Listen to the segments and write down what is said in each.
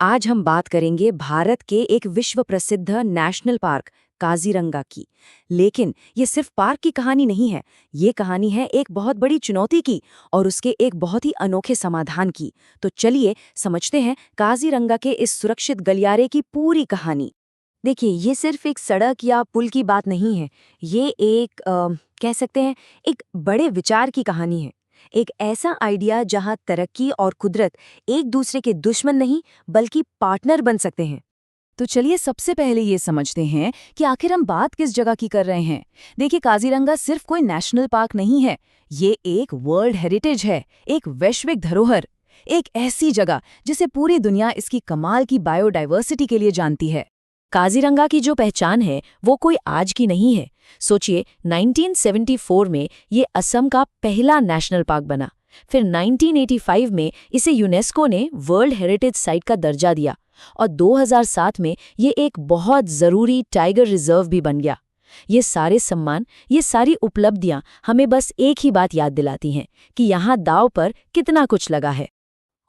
आज हम बात करेंगे भारत के एक विश्व प्रसिद्ध नेशनल पार्क काजीरंगा की। लेकिन ये सिर्फ पार्क की कहानी नहीं है, ये कहानी है एक बहुत बड़ी चुनौती की और उसके एक बहुत ही अनोखे समाधान की। तो चलिए समझते हैं काजीरंगा के इस सुरक्षित गलियारे की पूरी कहानी। देखिए, ये सिर्फ एक सड़क या पुल की बात नहीं है, ये एक कह सकते हैं एक बड़े विचार की कहानी है। एक ऐसा आइडिया जहां तरक्की और कुदरत एक दूसरे के दुश्मन नहीं बल्कि पार्टनर बन सकते हैं। तो चलिए सबसे पहले ये समझते हैं कि आखिर हम बात किस जगह की कर रहे हैं। देखिए, काजीरंगा सिर्फ कोई नेशनल पार्क नहीं है, ये एक वर्ल्ड हेरिटेज है, एक वैश्विक धरोहर, एक ऐसी जगह जिसे पूरी दुनिया इसकी कमाल की बायोडाइवर्सिटी के लिए जानती है। काजीरंगा की जो पहचान है वो कोई आज की नहीं है। सोचिए, 1974 में ये असम का पहला नेशनल पार्क बना। फिर 1985 में इसे यूनेस्को ने वर्ल्ड हेरिटेज साइट का दर्जा दिया और 2007 में ये एक बहुत ज़रूरी टाइगर रिजर्व भी बन गया। ये सारे सम्मान, ये सारी उपलब्धियां हमें बस एक ही बात याद दिलाती हैं कि यहाँ दांव पर कितना कुछ लगा है।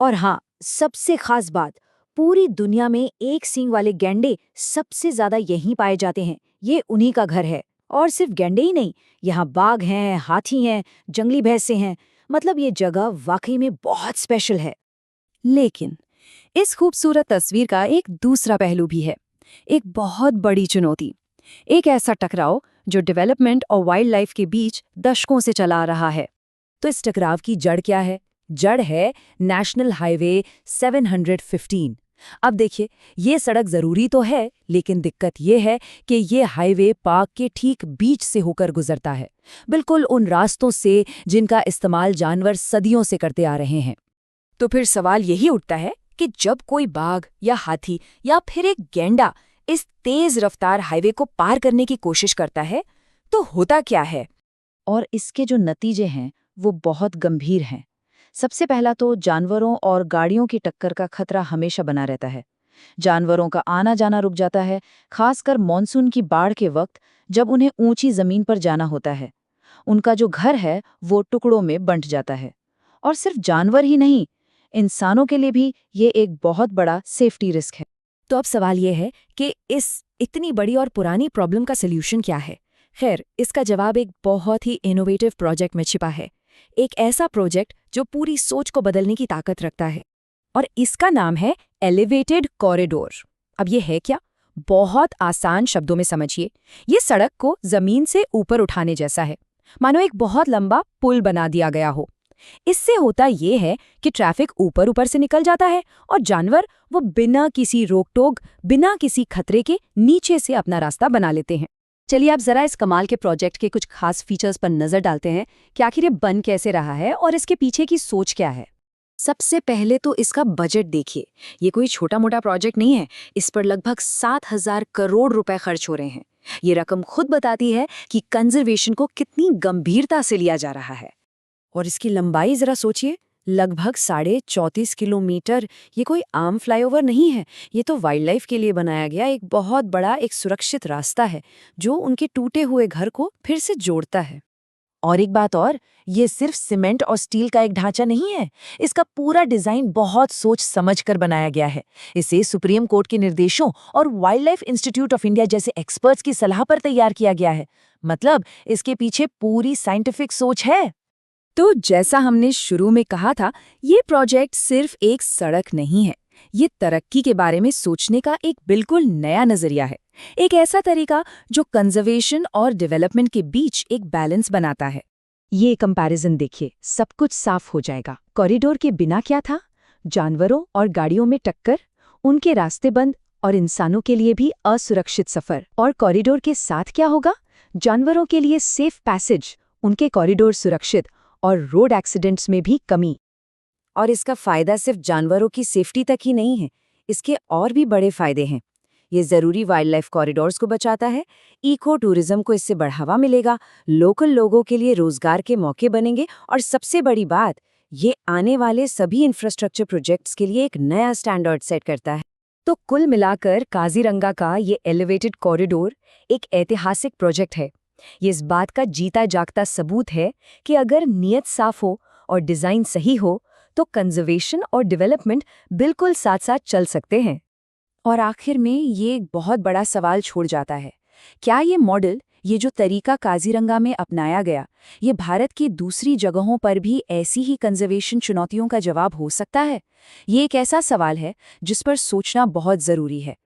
और हाँ, सबसे खास बात, पूरी दुनिया में एक सींग वाले गैंडे सबसे ज्यादा यहीं पाए जाते हैं। ये उन्हीं का घर है। और सिर्फ गैंडे ही नहीं, यहाँ बाघ हैं, हाथी हैं, जंगली भैंसे हैं। मतलब ये जगह वाकई में बहुत स्पेशल है। लेकिन इस खूबसूरत तस्वीर का एक दूसरा पहलू भी है, एक बहुत बड़ी चुनौती, एक ऐसा टकराव जो डेवलपमेंट और वाइल्ड लाइफ के बीच दशकों से चला आ रहा है। तो इस टकराव की जड़ क्या है? जड़ है नेशनल हाईवे 715। अब देखिए, ये सड़क जरूरी तो है, लेकिन दिक्कत ये है कि ये हाईवे पार्क के ठीक बीच से होकर गुजरता है, बिल्कुल उन रास्तों से जिनका इस्तेमाल जानवर सदियों से करते आ रहे हैं। तो फिर सवाल यही उठता है कि जब कोई बाघ या हाथी या फिर एक गैंडा इस तेज रफ्तार हाईवे को पार करने की कोशिश करता है, तो होता क्या है? और इसके जो नतीजे हैं वो बहुत गंभीर हैं। सबसे पहला तो जानवरों और गाड़ियों की टक्कर का खतरा हमेशा बना रहता है। जानवरों का आना जाना रुक जाता है, खासकर मॉनसून की बाढ़ के वक्त, जब उन्हें ऊंची जमीन पर जाना होता है। उनका जो घर है वो टुकड़ों में बंट जाता है। और सिर्फ जानवर ही नहीं, इंसानों के लिए भी ये एक बहुत बड़ा सेफ्टी रिस्क है। तो अब सवाल ये है कि इस इतनी बड़ी और पुरानी प्रॉब्लम का सल्यूशन क्या है? खैर, इसका जवाब एक बहुत ही इनोवेटिव प्रोजेक्ट में छिपा है। एक ऐसा प्रोजेक्ट जो पूरी सोच को बदलने की ताकत रखता है। और इसका नाम है एलिवेटेड कॉरिडोर। अब ये है क्या? बहुत आसान शब्दों में समझिए, ये सड़क को जमीन से ऊपर उठाने जैसा है, मानो एक बहुत लंबा पुल बना दिया गया हो। इससे होता ये है कि ट्रैफिक ऊपर ऊपर से निकल जाता है और जानवर वो बिना किसी रोक-टोक, बिना किसी खतरे के नीचे से अपना रास्ता बना लेते हैं। चलिए आप जरा इस कमाल के प्रोजेक्ट के कुछ खास फीचर्स पर नजर डालते हैं कि आखिर ये बन कैसे रहा है और इसके पीछे की सोच क्या है। सबसे पहले तो इसका बजट देखिए। ये कोई छोटा मोटा प्रोजेक्ट नहीं है, इस पर लगभग 7,000 करोड़ रुपए खर्च हो रहे हैं। ये रकम खुद बताती है कि कंजर्वेशन को कितनी गंभीरता से लिया जा रहा है। और इसकी लंबाई जरा सोचिए, लगभग 34.5 किलोमीटर। ये कोई आम फ्लाईओवर नहीं है, ये तो वाइल्ड लाइफ के लिए बनाया गया एक बहुत बड़ा एक सुरक्षित रास्ता है जो उनके टूटे हुए घर को फिर से जोड़ता है। और एक बात और, ये सिर्फ सीमेंट और स्टील का एक ढांचा नहीं है, इसका पूरा डिजाइन बहुत सोच समझ कर बनाया गया है। इसे सुप्रीम कोर्ट के निर्देशों और wild life institute of India जैसे एक्सपर्ट्स की सलाह पर तैयार किया गया है। मतलब इसके पीछे पूरी साइंटिफिक सोच है। तो जैसा हमने शुरू में कहा था, ये प्रोजेक्ट सिर्फ एक सड़क नहीं है, ये तरक्की के बारे में सोचने का एक बिल्कुल नया नजरिया है। एक ऐसा तरीका जो कंजर्वेशन और डेवलपमेंट के बीच एक बैलेंस बनाता है। ये कंपैरिजन देखिए, सब कुछ साफ हो जाएगा। कॉरिडोर के बिना क्या था? जानवरों और गाड़ियों में टक्कर, उनके रास्ते बंद और इंसानों के लिए भी असुरक्षित सफर। और कॉरिडोर के साथ क्या होगा? जानवरों के लिए सेफ पैसेज, उनके कॉरिडोर सुरक्षित और रोड एक्सीडेंट्स में भी कमी। और इसका फायदा सिर्फ जानवरों की सेफ्टी तक ही नहीं है, इसके और भी बड़े फायदे हैं। ये जरूरी वाइल्ड लाइफ कॉरिडोर्स को बचाता है, इको टूरिज्म को इससे बढ़ावा मिलेगा, लोकल लोगों के लिए रोजगार के मौके बनेंगे और सबसे बड़ी बात, ये आने वाले सभी इंफ्रास्ट्रक्चर प्रोजेक्ट्स के लिए एक नया स्टैंडर्ड सेट करता है। तो कुल मिलाकर काजीरंगा का ये एलिवेटेड कॉरिडोर एक ऐतिहासिक प्रोजेक्ट है। ये इस बात का जीता जागता सबूत है कि अगर नीयत साफ हो और डिजाइन सही हो तो कंजर्वेशन और डेवलपमेंट बिल्कुल साथ साथ चल सकते हैं। और आखिर में ये एक बहुत बड़ा सवाल छोड़ जाता है, क्या ये मॉडल, ये जो तरीका काजीरंगा में अपनाया गया, ये भारत की दूसरी जगहों पर भी ऐसी ही कंजर्वेशन चुनौतियों का जवाब हो सकता है? ये एक ऐसा सवाल है जिस पर सोचना बहुत ज़रूरी है।